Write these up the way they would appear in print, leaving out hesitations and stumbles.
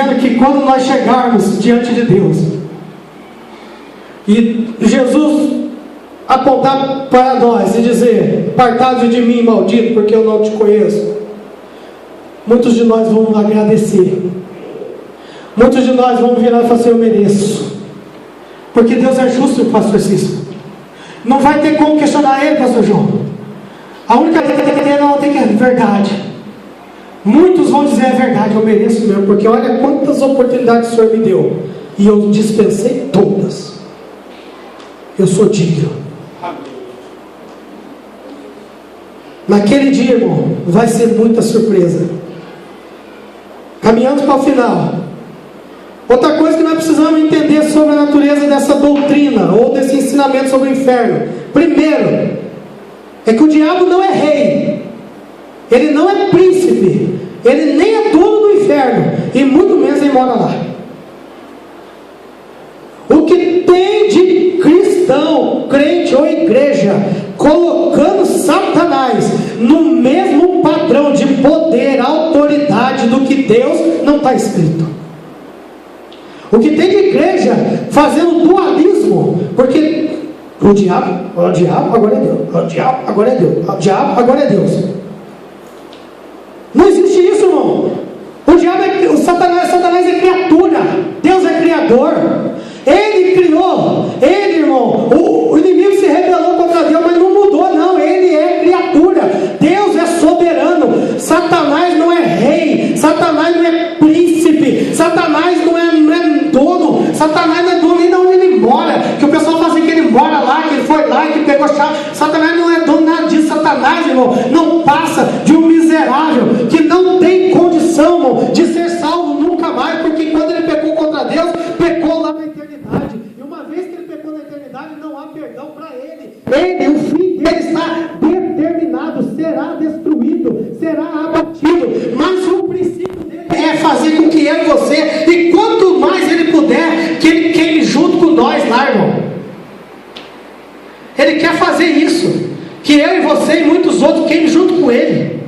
dizendo que quando nós chegarmos diante de Deus e Jesus apontar para nós e dizer: apartai-vos de mim, maldito, porque eu não te conheço, muitos de nós vão agradecer. Muitos de nós vão virar e falar assim: eu mereço, porque Deus é justo, pastor Cícero. Não vai ter como questionar Ele, pastor João. A única coisa que ele não tem que é verdade. Muitos vão dizer: é verdade, eu mereço mesmo, porque olha quantas oportunidades o Senhor me deu e eu dispensei todas. Eu sou digno. Naquele dia, irmão, vai ser muita surpresa. Caminhando para o final, outra coisa que nós precisamos entender sobre a natureza dessa doutrina ou desse ensinamento sobre o inferno. Primeiro, é que o diabo não é rei, ele não é príncipe, ele nem é dono do inferno, e muito menos ele mora lá. O que tem de cristão, crente ou igreja colocando Satanás no mesmo padrão de poder, autoridade do que Deus, não está escrito. O que tem de igreja fazendo dualismo, porque o diabo agora é Deus, o diabo agora é Deus, o diabo agora é Deus. Não existe isso, irmão. O Satanás é criatura, Deus é criador. Ele criou, irmão, o inimigo se rebelou contra Deus, mas não mudou não, ele é criatura, Deus é soberano. Satanás não é rei, Satanás não é príncipe, Satanás não é dono, Satanás não é dono nem de onde ele mora, que o pessoal fala assim que ele mora lá, que ele foi lá e que pegou chave. Satanás não é dono nada disso. Satanás, irmão, não passa de um miserável que não tem condição, irmão, de ser salvo nunca mais, porque quando ele pecou contra Deus, pecou lá na eternidade, e uma vez que ele pecou na eternidade, não há perdão para ele. O fim dele está determinado, será destruído, será abatido, mas o princípio dele é fazer com que eu e você, e quanto mais ele puder, que ele queime junto com nós lá, irmão. Ele quer fazer isso, que eu e você e muitos outros queimem junto com ele.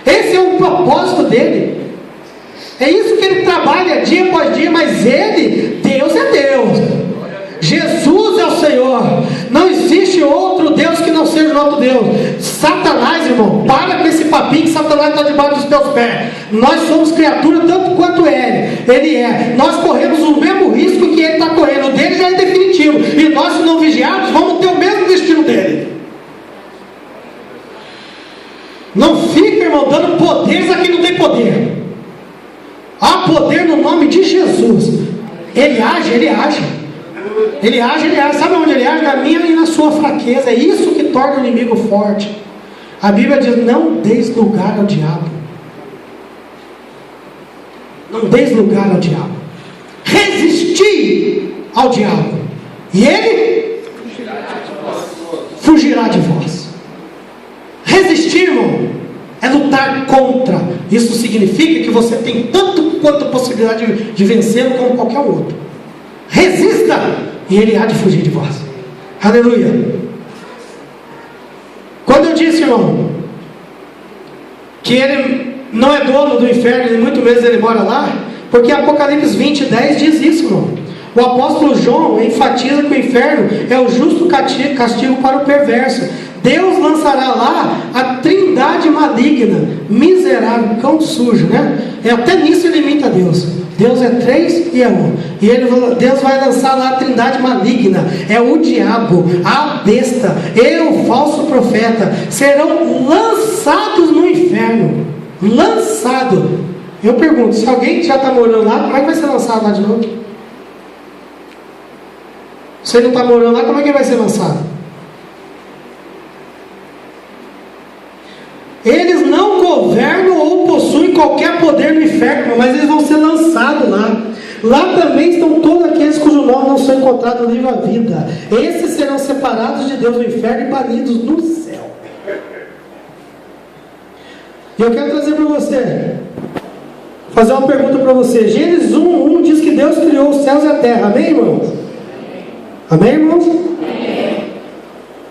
Esse é o propósito dele. É isso que ele trabalha dia após dia, mas ele, Deus é Deus, Jesus é o Senhor, não existe outro Deus que não seja o nosso Deus. Satanás, irmão, para com esse papinho que Satanás está debaixo dos teus pés. Nós somos criaturas tanto quanto ele é. Nós corremos o mesmo risco que ele está correndo, o dele já é definitivo, e nós, se não vigiarmos, vamos ter o mesmo destino dele. Não fica, irmão, dando poderes a quem não tem poder. Há poder no nome de Jesus. Ele age. Sabe onde ele age? Na minha e na sua fraqueza. É isso que torna o inimigo forte. A Bíblia diz: não deis lugar ao diabo. Não deis lugar ao diabo. Resisti ao diabo, e ele fugirá de vós. Resistir, irmão, é lutar contra. Isso significa que você tem tanto quanto possibilidade de vencê-lo como qualquer outro. Resista, e ele há de fugir de vós. Aleluia. Quando eu disse, irmão, que ele não é dono do inferno, e muito menos ele mora lá, porque Apocalipse 20:10 diz isso, irmão. O apóstolo João enfatiza que o inferno é o justo castigo para o perverso. Deus lançará lá a trindade maligna, miserável, cão sujo, né? Até nisso ele imita Deus. Deus é 3 e é 1. E Deus vai lançar lá a trindade maligna. É o diabo, a besta e o falso profeta. Serão lançados no inferno. Lançado. Eu pergunto, se alguém já está morando lá, como é que vai ser lançado lá de novo? Se ele não está morando lá, como é que vai ser lançado? Eles não governam ou possuem qualquer poder no inferno, mas eles vão ser lançados lá. Lá também estão todos aqueles cujo nome não são encontrados no livro da vida. Esses serão separados de Deus no inferno e banidos no céu. E eu quero trazer para você, fazer uma pergunta para você. Gênesis 1:1 diz que Deus criou os céus e a terra. Amém, irmãos? Amém, irmãos?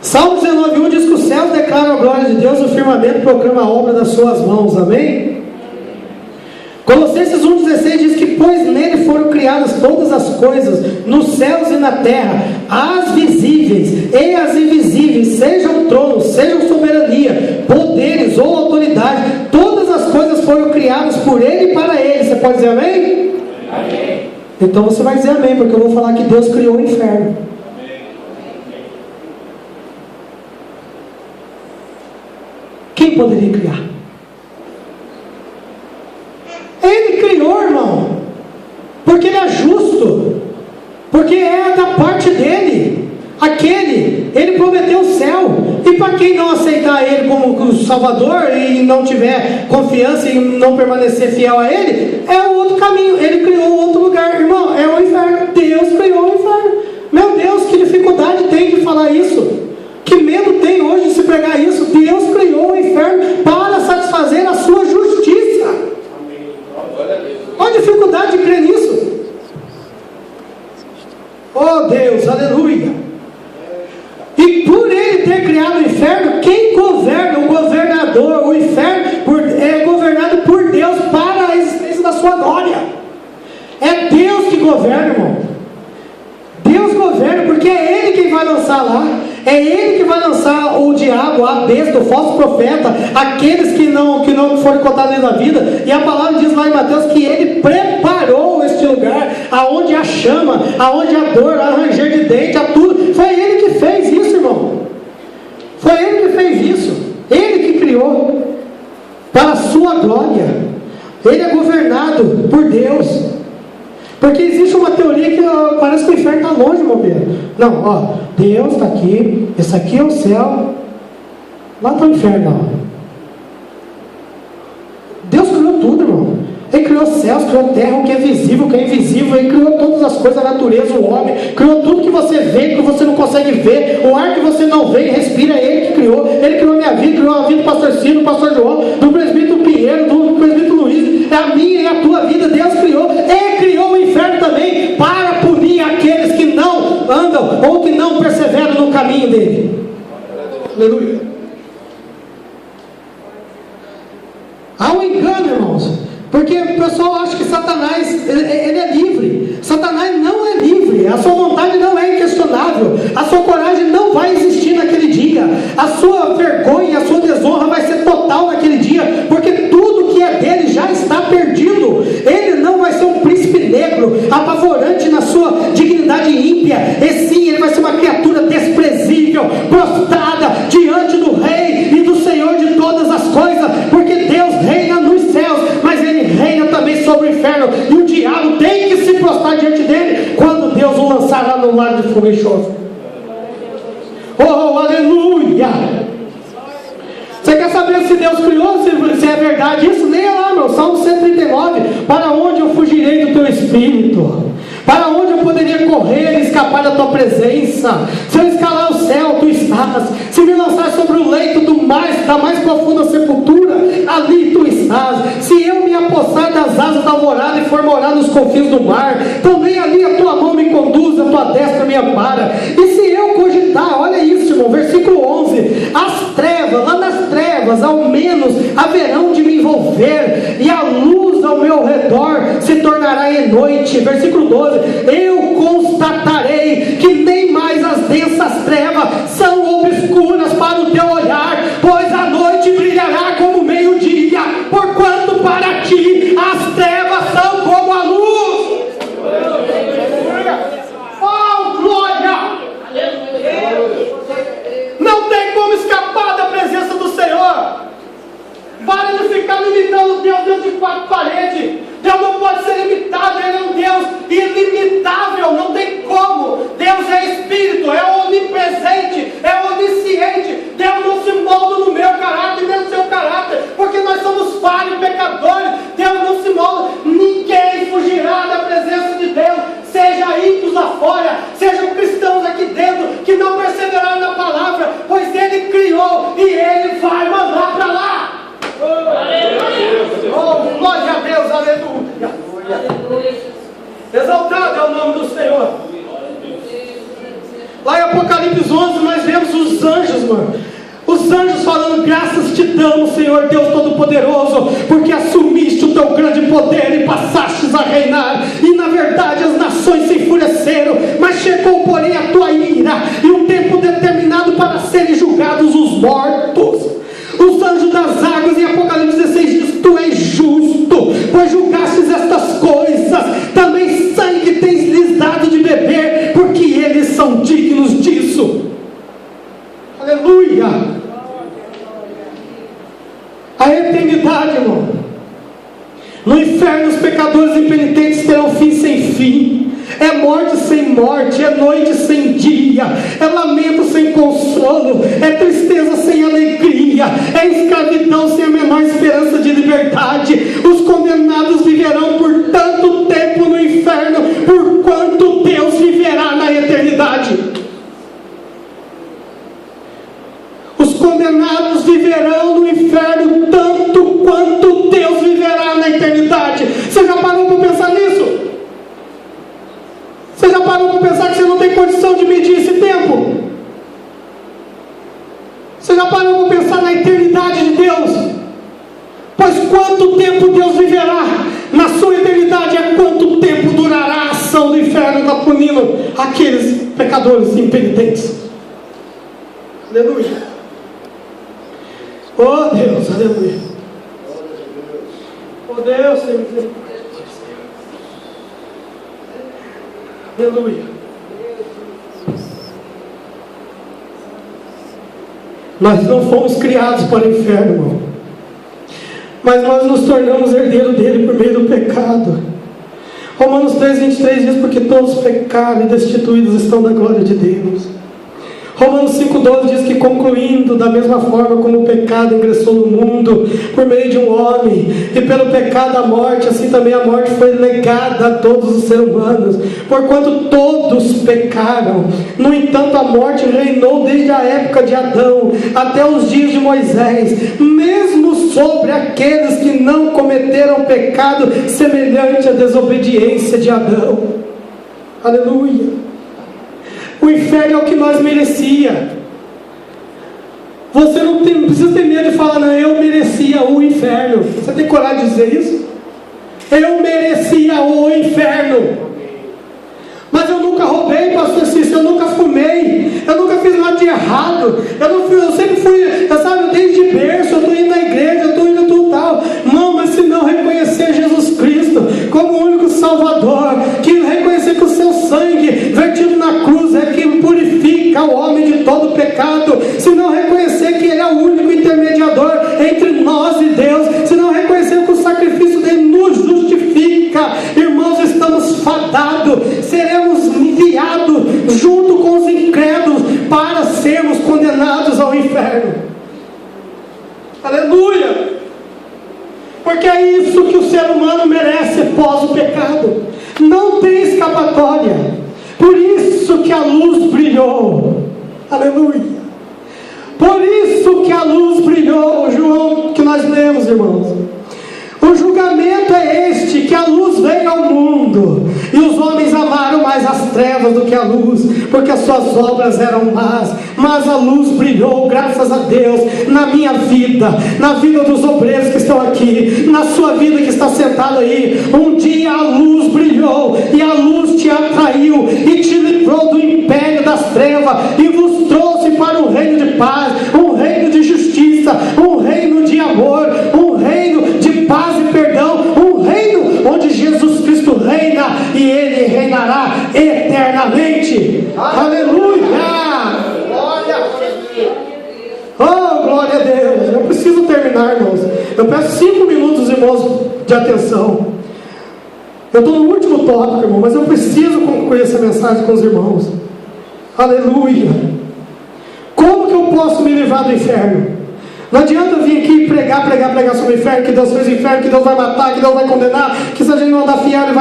Salmo 19:1 diz que os céus declaram a glória de Deus, o firmamento proclama a obra das suas mãos. Amém? Colossenses 1:16 diz que pois nele coisas, nos céus e na terra, as visíveis e as invisíveis, sejam tronos, sejam soberania, poderes ou autoridade, todas as coisas foram criadas por Ele e para Ele. Você pode dizer amém? Amém. Então você vai dizer amém, porque eu vou falar que Deus criou o inferno. Quem poderia criar? Ele criou, irmão, porque Ele é justo, porque é da parte dEle. Ele prometeu o céu, e para quem não aceitar Ele como Salvador e não tiver confiança e não permanecer fiel a Ele, é o outro caminho. Ele criou outro lugar, irmão, é o inferno. Deus criou o inferno. Meu Deus, que dificuldade tem de falar isso, que medo tem hoje de se pregar isso. Deus criou o inferno para satisfazer a sua justiça. Qual a dificuldade de crer nisso? Oh Deus, aleluia. E por Ele ter criado o inferno, quem governa, o governador, o inferno é governado por Deus para a existência da sua glória. É Deus que governa, irmão. Deus governa, porque é Ele quem vai lançar lá. É Ele que vai lançar o diabo, a besta, o falso profeta, aqueles que não foram contados na vida. E a palavra diz lá em Mateus que Ele preparou este lugar, aonde a chama, aonde a dor, a ranger de dente, a tudo. Foi Ele que fez isso, irmão. Foi Ele que fez isso. Ele que criou para a sua glória. Ele é governado por Deus. Porque existe uma teoria que parece que o inferno está longe, meu Pedro. Não, ó, Deus está aqui, esse aqui é o céu, lá está o inferno, ó. Deus criou tudo, irmão. Ele criou céus, criou terra, o que é visível, o que é invisível. Ele criou todas as coisas, a natureza, o homem. Criou tudo que você vê, que você não consegue ver. O ar que você não vê e respira, é Ele que criou. Ele criou a minha vida, criou a vida do pastor Ciro, do pastor João, do presbítero Pinheiro, do presbítero Luiz. É a minha e a tua vida, Deus criou. Ele criou o inferno também para punir aqueles que não andam ou que não perseveram no caminho dele. Aleluia. Há um engano, irmãos. Porque o pessoal acha que Satanás, ele é livre. Satanás não é livre. A sua vontade não é inquestionável. A sua coragem não vai existir naquele dia. A sua vergonha, a sua desonra vai ser total naquele dia. Porque tudo que é dele já está perdido. Ele não vai ser um príncipe negro, apavorante na sua dignidade ímpia. E sim, ele vai ser uma criatura desprezível, prostrada diante do Rei e do Senhor de todas as coisas. Porque Deus reina nos céus, mas Ele reina também sobre o inferno, e o diabo tem que se prostrar diante dele quando Deus o lançar lá no lago de fogo e enxofre. Oh, aleluia! Você quer saber se Deus criou, se é verdade isso? Leia lá, meu Salmo 139. Para onde eu fugirei do teu espírito? Para onde eu poderia correr e escapar da tua presença? Se eu escalar o céu, tu estás. Se me lançar sobre o leito da mais profunda sepultura, ali tu estás. Se eu me apossar das asas da alvorada e for morar nos confins do mar, também ali a tua mão me conduz, a tua destra me ampara. E se eu cogitar, olha isso, irmão, versículo 11: as trevas, lá nas trevas, ao menos haverão de me envolver, e a luz ao meu redor se tornará em noite. Versículo 12: eu constatarei que nem mais as densas trevas são obscuras para o teu olhar, pois a noite brilhará como meio-dia, porquanto para ti as trevas são como a luz. Oh, glória! Não tem como escapar da presença do Senhor. Para de ficar limitando Deus dentro de quatro paredes. Deus não pode ser limitado. Ele é um Deus ilimitável. Não tem como. Deus é Espírito, é onipresente, é onisciente. Deus não se molda no meu caráter nem no seu caráter, porque nós somos falhos, pecadores. Deus não se molda. Ninguém fugirá da presença de Deus, seja ímpios lá fora, sejam cristãos aqui dentro que não perseveraram na palavra, pois Ele criou e Ele vai mandar para lá. Oh, glória a Deus, aleluia. Exaltado é o nome do Senhor. Lá em Apocalipse 11 nós vemos os anjos, mano. Os anjos falando: graças te damos, Senhor Deus Todo-Poderoso, porque assumiste o teu grande poder e passastes a reinar. E na verdade as nações se enfureceram aconteceram, mas chegou, porém, a tua ira, e um tempo determinado para serem julgados os mortos. Os anjos das águas, em Apocalipse 16 diz: tu és justo, pois julgastes estas coisas, também sangue tens lhes dado de beber, porque eles são dignos disso. Aleluia! A eternidade, irmão. No inferno os pecadores impenitentes terão fim sem fim. É morte sem morte, é noite sem dia, é lamento sem consolo, é tristeza sem alegria, é escravidão sem a menor esperança de liberdade. Os condenados viverão por tanto tempo no inferno, por quanto Deus viverá na eternidade. Os condenados viverão no inferno tanto quanto Deus viverá na eternidade. Você já parou para pensar nisso? Você já parou para pensar que você não tem condição de medir esse tempo? Você já parou para pensar na eternidade de Deus? Pois quanto tempo Deus viverá na sua eternidade é quanto tempo durará a ação do inferno que está punindo aqueles pecadores impenitentes. Aleluia. Oh Deus, aleluia. Oh Deus, Senhor. Aleluia. Nós não fomos criados para o inferno, irmão, mas nós nos tornamos herdeiros dele por meio do pecado. Romanos 3:23 diz: porque todos pecaram e destituídos estão da glória de Deus. Romanos 5:12 diz que, concluindo, da mesma forma como o pecado ingressou no mundo por meio de um homem, e pelo pecado a morte, assim também a morte foi legada a todos os seres humanos, porquanto todos pecaram. No entanto, a morte reinou desde a época de Adão até os dias de Moisés, mesmo sobre aqueles que não cometeram pecado semelhante à desobediência de Adão. Aleluia. O inferno é o que nós merecia. Você não precisa ter medo de falar: não, eu merecia o inferno. Você tem coragem de dizer isso? Eu merecia o inferno. Mas eu nunca roubei, pastor Cícero, eu nunca fumei, eu nunca fiz nada de errado, eu sempre fui, sabe, desde berço, eu estou indo na igreja, eu estou indo tudo tal. Não, mas se não reconhecer Jesus Cristo como o único Salvador, que reconhecer que o seu sangue vertido na cruz é que purifica o homem de todo pecado, se não reconhecer que Ele é o único intermediador entre nós e Deus, se não reconhecer que o sacrifício dele nos justifica, irmãos, estamos fadados, seremos enviados junto com os incrédulos para sermos condenados ao inferno. Aleluia! Porque é isso que o ser humano merece após o pecado. Não tem escapatória. Por isso que a luz brilhou. Aleluia! Por isso que a luz brilhou. João, que nós lemos, irmãos. O julgamento é este, que a luz veio ao mundo, e os homens amaram mais as trevas do que a luz, porque as suas obras eram más. Mas a luz brilhou, graças a Deus, na minha vida, na vida dos obreiros que estão aqui, na sua vida que está sentado aí. Um dia a luz brilhou, e a luz te atraiu, e te livrou do império das trevas, e vos trouxe para um reino de paz, um reino de justiça, um reino de amor, um reino de paz e perdão, um reino onde Jesus Cristo reina, e Ele reinará eternamente. Aleluia! Oh, glória a Deus! Eu preciso terminar, irmãos. Eu peço 5 minutos, irmãos, de atenção. Eu estou no último tópico, irmão, mas eu preciso concluir essa mensagem com os irmãos. Aleluia! Como que eu posso me livrar do inferno? Não adianta eu vir aqui pregar sobre o inferno, que Deus fez o inferno, que Deus vai matar, que Deus vai condenar, que se a gente não andar fiel, ele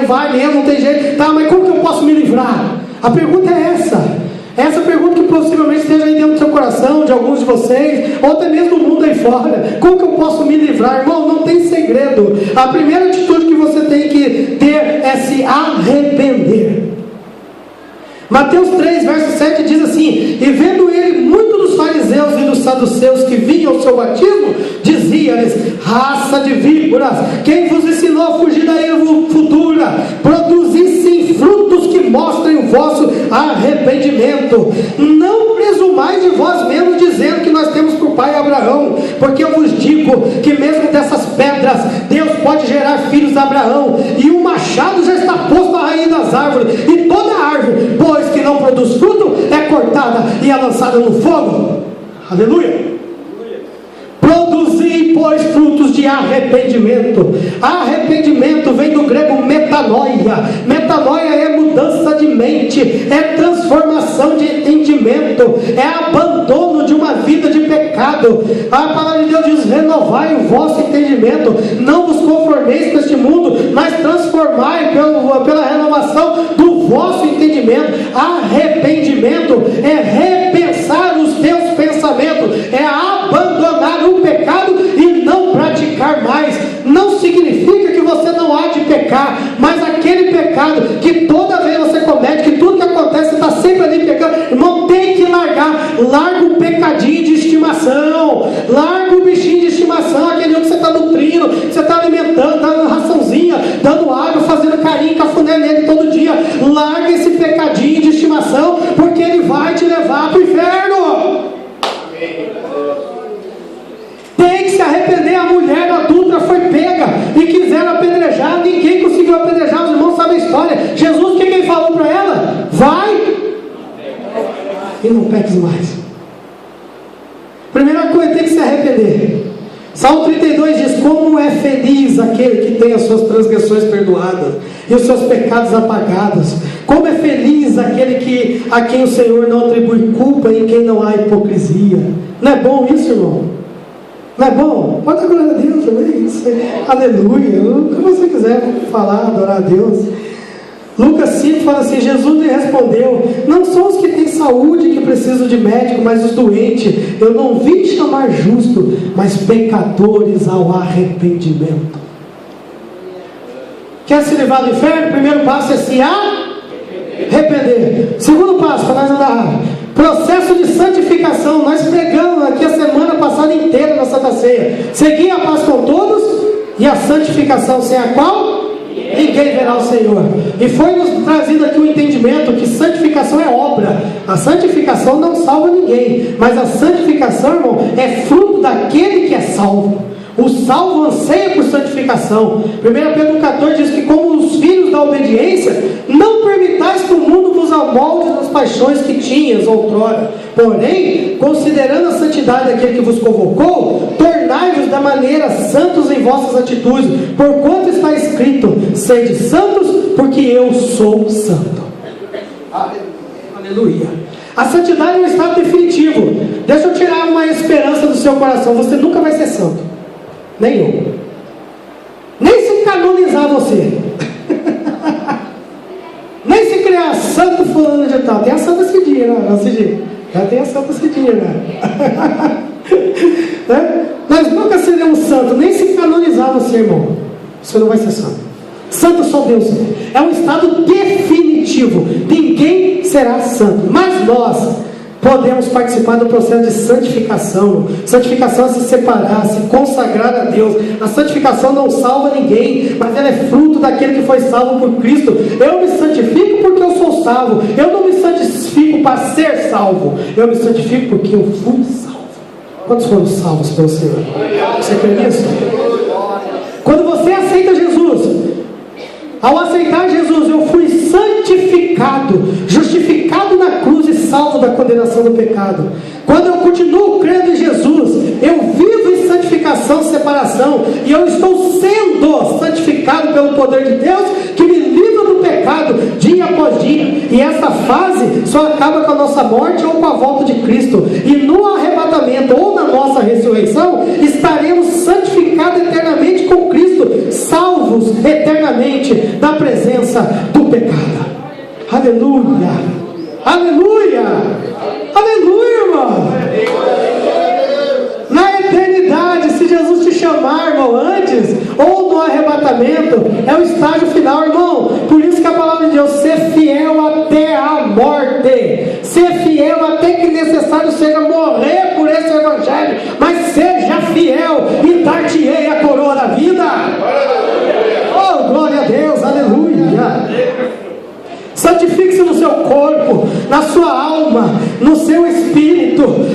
vai mesmo, não tem jeito. Tá, mas como que eu posso me livrar? A pergunta é essa. Essa pergunta que possivelmente esteja aí dentro do seu coração, de alguns de vocês, ou até mesmo do mundo aí fora. Como que eu posso me livrar? Irmão, não tem segredo. A primeira atitude que você tem que ter é se arrepender. Mateus 3, verso 7 diz assim: e vendo ele muito dos fariseus e dos saduceus que vinham ao seu batismo, dizia-lhes: raça de víboras, quem vos ensinou a fugir da erva futura? Produzi sim frutos que dizendo: não presumais de vós mesmos, dizendo que nós temos por pai Abraão, porque eu vos digo que mesmo dessas pedras Deus pode gerar filhos a Abraão, e o machado já está posto à raiz das árvores, e toda árvore, pois que não produz fruto, é cortada e é lançada no fogo. Aleluia! Produzi, pois, frutos de arrependimento. Arrependimento vem do grego metanoia. Metanoia é mudança de mente, é transformação de entendimento, é abandono de uma vida de pecado. A palavra de Deus diz: renovai o vosso entendimento, não vos conformeis com este mundo, mas transformai pela renovação do vosso entendimento. Arrependimento é repensar os teus pensamentos, é abandonar o pecado e não praticar mais. Não significa que você não há de pecar, mas aquele pecado que toda vez você comete, que tudo que acontece você está sempre ali pecando, irmão, tem que largar. Larga o pecadinho de estimação, larga o bichinho de estimação, aquele que você está nutrindo, que você está alimentando, dando raçãozinha, dando água, fazendo carinho, cafuné nele todo dia. Larga esse pecadinho de estimação, porque ele vai te levar para o inferno. Tem que se arrepender. A mulher adulta foi pega e quiseram apedrejar, ninguém conseguiu apedrejar. Os irmãos sabem a história. Jesus, o que ele falou para ela? Vai e não peques mais. Primeira coisa, tem que se arrepender. Salmo 32 diz: como é feliz aquele que tem as suas transgressões perdoadas e os seus pecados apagados. Como é feliz aquele a quem o Senhor não atribui culpa e em quem não há hipocrisia. Não é bom isso, irmão? Não é bom? Pode dar glória a Deus também. Isso é, aleluia. O que você quiser falar, adorar a Deus. Lucas 5 fala assim: Jesus lhe respondeu: não são os que têm saúde que precisam de médico, mas os doentes. Eu não vim te chamar justo, mas pecadores ao arrependimento. Quer se livrar do inferno? O primeiro passo é se arrepender. Segundo passo, para nós andar, processo de santificação. Nós pregamos aqui a semana passada inteira na Santa Ceia: seguir a paz com todos e a santificação, sem a qual ninguém verá o Senhor. E foi nos trazido aqui o entendimento que santificação é obra. A santificação não salva ninguém, mas a santificação, irmão, é fruto daquele que é salvo. O salvo anseia por santificação. 1 Pedro 14 diz que, como os filhos da obediência, não permitais que o mundo vos amolde nas paixões que tinhas outrora. Porém, considerando a santidade daquele que vos convocou, tornai-vos da maneira santos em vossas atitudes, porquanto está escrito: sede santos, porque eu sou santo. Aleluia. A santidade é um estado definitivo. Deixa eu tirar uma esperança do seu coração: você nunca vai ser santo. Nem eu. Nem se canonizar você. Nem se criar santo fulano de tal. Tem a santa Cidinha, né? Já tem a santa Cidinha, né? Nós nunca seremos santos. Nem se canonizar você, irmão. Você não vai ser santo. Santo só Deus. É um estado definitivo. Ninguém será santo. Mas nós podemos participar do processo de santificação. Santificação é se separar, se consagrar a Deus. A santificação não salva ninguém, mas ela é fruto daquele que foi salvo por Cristo. Eu me santifico porque eu sou salvo. Eu não me santifico para ser salvo. Eu me santifico porque eu fui salvo. Quantos foram salvos pelo Senhor? Você crê nisso? Quando você aceita Jesus, ao aceitar Jesus, eu fui santificado, justificado na cruz e salvo da condenação do pecado. Quando eu continuo crendo em Jesus, eu vivo em santificação, separação, e eu estou sendo santificado pelo poder de Deus, que me livra do pecado dia após dia. E essa fase só acaba com a nossa morte ou com a volta de Cristo. E no arrebatamento ou na nossa ressurreição, estaremos santificados eternamente com Cristo, salvos eternamente da presença do pecado. Aleluia! Aleluia! Aleluia, irmão! Na eternidade, se Jesus te chamar, irmão, antes ou no arrebatamento, é o estágio final, irmão. Por isso que a palavra de Deus: ser fiel até a morte. Ser fiel até que necessário seja morrer por esse evangelho, mas seja fiel e dar-te-ei a coroa da vida. Oh, glória a Deus, aleluia. Santifique-se no seu seu corpo, na sua alma, no seu espírito.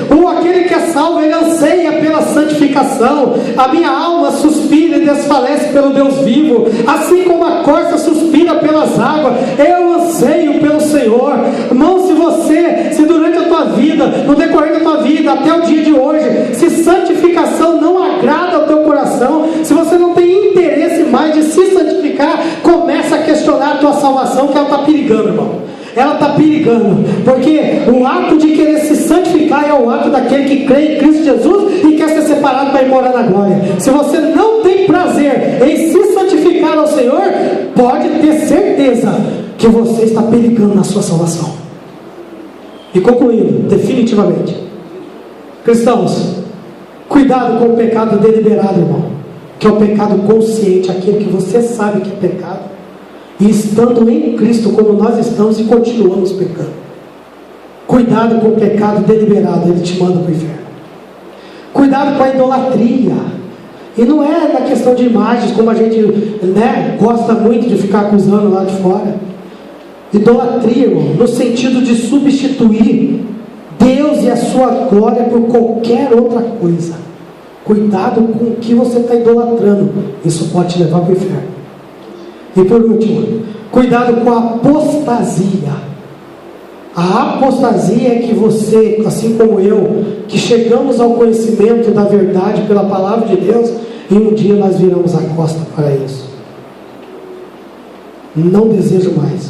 Aquele que é salvo, ele anseia pela santificação. A minha alma suspira e desfalece pelo Deus vivo, assim como a corça suspira pelas águas. Eu anseio pelo Senhor. Irmão, se durante a tua vida, no decorrer da tua vida, até o dia de hoje, se santificação não agrada ao teu coração, se você não tem interesse mais de se santificar, começa a questionar a tua salvação, que ela está perigando, irmão. Ela está perigando, porque o ato de querer se santificar é o ato daquele que crê em Cristo Jesus e quer ser separado para ir morar na glória. Se você não tem prazer em se santificar ao Senhor, pode ter certeza que você está perigando na sua salvação. E concluindo, definitivamente, cristãos, cuidado com o pecado deliberado, irmão, que é o pecado consciente, aquele que você sabe que é pecado, e estando em Cristo como nós estamos e continuamos pecando. Cuidado com o pecado deliberado, ele te manda para o inferno. Cuidado com a idolatria. E não é na questão de imagens, como a gente gosta muito de ficar acusando lá de fora. Idolatria, irmão, no sentido de substituir Deus e a sua glória por qualquer outra coisa. Cuidado com o que você está idolatrando. Isso pode te levar para o inferno. E por último, cuidado com a apostasia. A apostasia é que você, assim como eu, que chegamos ao conhecimento da verdade pela palavra de Deus, e um dia nós viramos a costa para isso. Não desejo mais.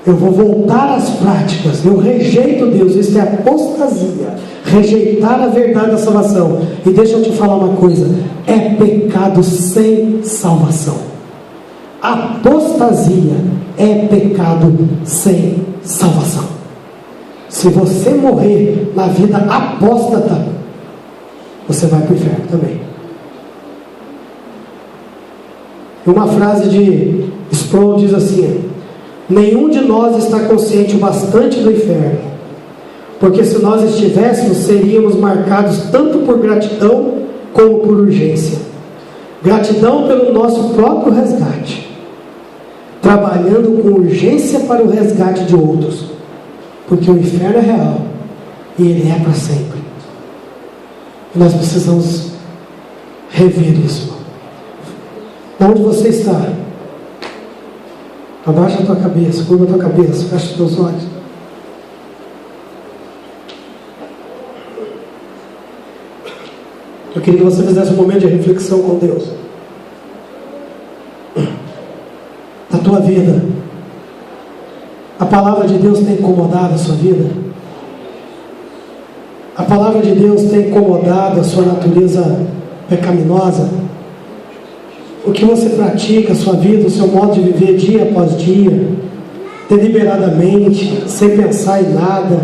Eu vou voltar às práticas. Eu rejeito Deus. Isso é apostasia. Rejeitar a verdade da salvação. E deixa eu te falar uma coisa: é pecado sem salvação. Apostasia é pecado sem salvação. Se você morrer na vida apóstata, você vai para o inferno também. E uma frase de Sproul diz assim: nenhum de nós está consciente o bastante do inferno, porque se nós estivéssemos, seríamos marcados tanto por gratidão como por urgência. Gratidão pelo nosso próprio resgate, trabalhando com urgência para o resgate de outros, porque o inferno é real e ele é para sempre. E nós precisamos rever isso. Onde você está? Abaixa a tua cabeça, curva a tua cabeça, fecha os teus olhos. Eu queria que você fizesse um momento de reflexão com Deus. A tua vida, a palavra de Deus tem incomodado a sua vida? A palavra de Deus tem incomodado a sua natureza pecaminosa? O que você pratica, a sua vida, o seu modo de viver dia após dia, deliberadamente, sem pensar em nada,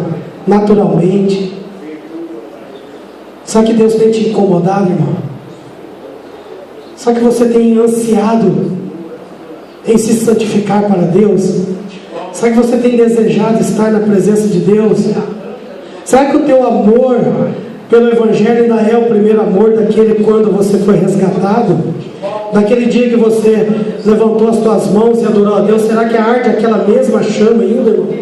naturalmente? Sabe que Deus tem te incomodado, irmão? Sabe que você tem ansiado em se santificar para Deus? Será que você tem desejado estar na presença de Deus? Será que o teu amor pelo Evangelho ainda é o primeiro amor daquele quando você foi resgatado? Daquele dia que você levantou as tuas mãos e adorou a Deus? Será que arde aquela mesma chama ainda, irmão?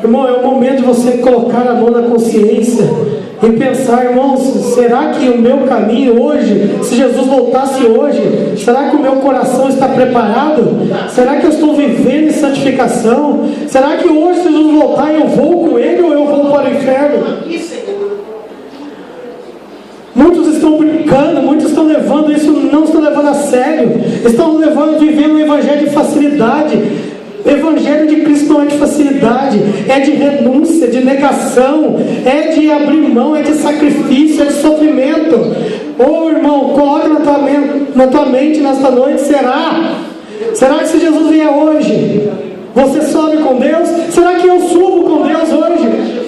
Irmão, é o momento de você colocar a mão na consciência e pensar: irmãos, será que o meu caminho hoje, se Jesus voltasse hoje, será que o meu coração está preparado? Será que eu estou vivendo em santificação? Será que hoje, se Jesus voltar, eu vou com Ele ou eu vou para o inferno? Muitos estão brincando, muitos estão levando isso, não estão levando a sério, estão vivendo um evangelho de facilidade. O Evangelho de Cristo não é de facilidade, é de renúncia, de negação, é de abrir mão, é de sacrifício, é de sofrimento. Oh, irmão, coloca na tua mente nesta noite: será que se Jesus vier hoje, você sobe com Deus? Será que eu subo com Deus hoje?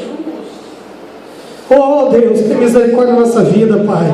Oh Deus, tem misericórdia na nossa vida, Pai.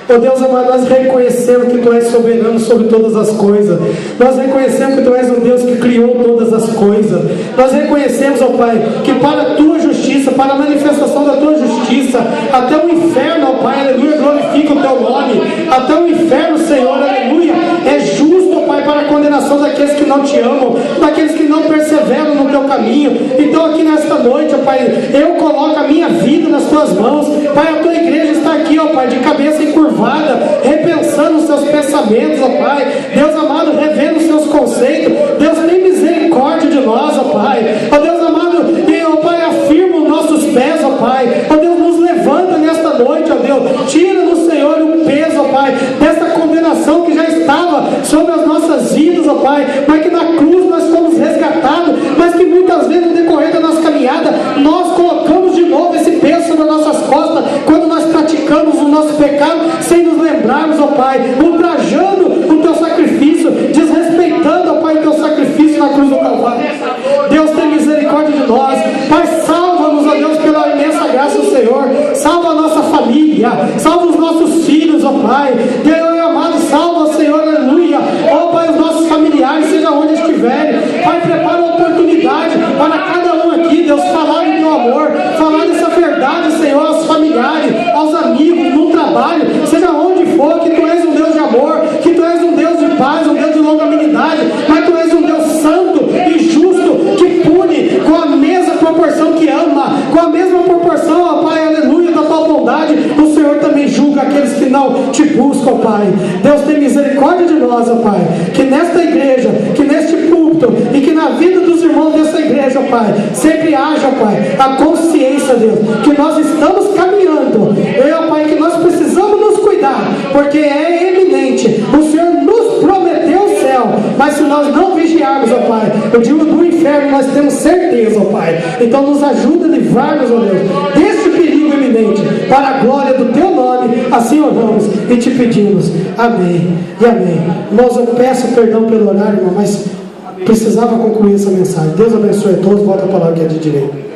Oh Deus amado, nós reconhecemos que Tu és soberano sobre todas as coisas. Nós reconhecemos que Tu és um Deus que criou todas as coisas. Nós reconhecemos, ó Pai, que para a Tua justiça, para a manifestação da Tua justiça, até o inferno, ó Pai, aleluia, glorifica o Teu nome. Até o inferno, Senhor, aleluia, é justo, ó Pai, para a condenação condenação daqueles que não te amam, daqueles que não perseveram no teu caminho. Então aqui nesta noite, ó Pai, eu coloco a minha vida nas tuas mãos. Pai, a tua igreja está aqui, ó Pai, de cabeça encurvada, repensando os seus pensamentos, ó Pai. Deus amado, revendo os seus conceitos. Deus, tem misericórdia de nós, ó Pai. Ó Deus amado, e, ó Pai, afirma os nossos pés, ó Pai. Ó Deus, nos levanta nesta noite, ó Deus. Tira no Senhor o peso, ó Pai, dessa condenação que já estava sobre as nossas vidas, ó Pai. Mas que na cruz nós fomos resgatados, mas que muitas vezes no decorrer da nossa caminhada nós colocamos de novo esse peso sobre as nossas costas, quando nós praticamos o nosso pecado sem nos lembrarmos, ó Pai, ultrajando o teu sacrifício, desrespeitando, ó Pai, o teu sacrifício na cruz do Calvário. Deus, tem misericórdia de nós. Pai, salva-nos, ó Deus, pela imensa graça do Senhor. Salva a nossa família, salva os nossos filhos, ó Pai. Deus amado, salva, Senhor, aleluia. Ó Pai, os nossos familiares, seja onde estiverem. Pai, prepara uma oportunidade para cada um aqui, Deus, falar do teu amor, falar dessa verdade, Senhor, aos familiares, aos amigos, no trabalho, seja onde for, que Tu és um Deus de amor, que Tu és um Deus de paz, um Deus de longanimidade, mas Tu és um Deus santo e justo, que pune com a mesma proporção que ama, com a mesma proporção, ó Pai, aleluia, da Tua bondade. O Senhor também julga aqueles que não Te buscam, ó Pai. Deus, tem misericórdia de nós, ó Pai, que nesta igreja, que neste púlpito e que na vida dos irmãos dessa igreja, ó Pai, sempre haja, ó Pai, a consciência, Deus, que nós estamos caminhando, ó Pai, que nós precisamos nos cuidar, porque é eminente. O Senhor nos prometeu o céu, mas se nós não vigiarmos, ó Pai, eu digo do inferno, nós temos certeza, ó Pai. Então nos ajuda a livrar-nos, ó Deus, desse perigo eminente, para a glória do Teu nome. Assim oramos e Te pedimos. Amém e amém. Irmãos, eu peço perdão pelo horário, irmão, mas precisava concluir essa mensagem. Deus abençoe a todos. Volta a palavra que é de direito.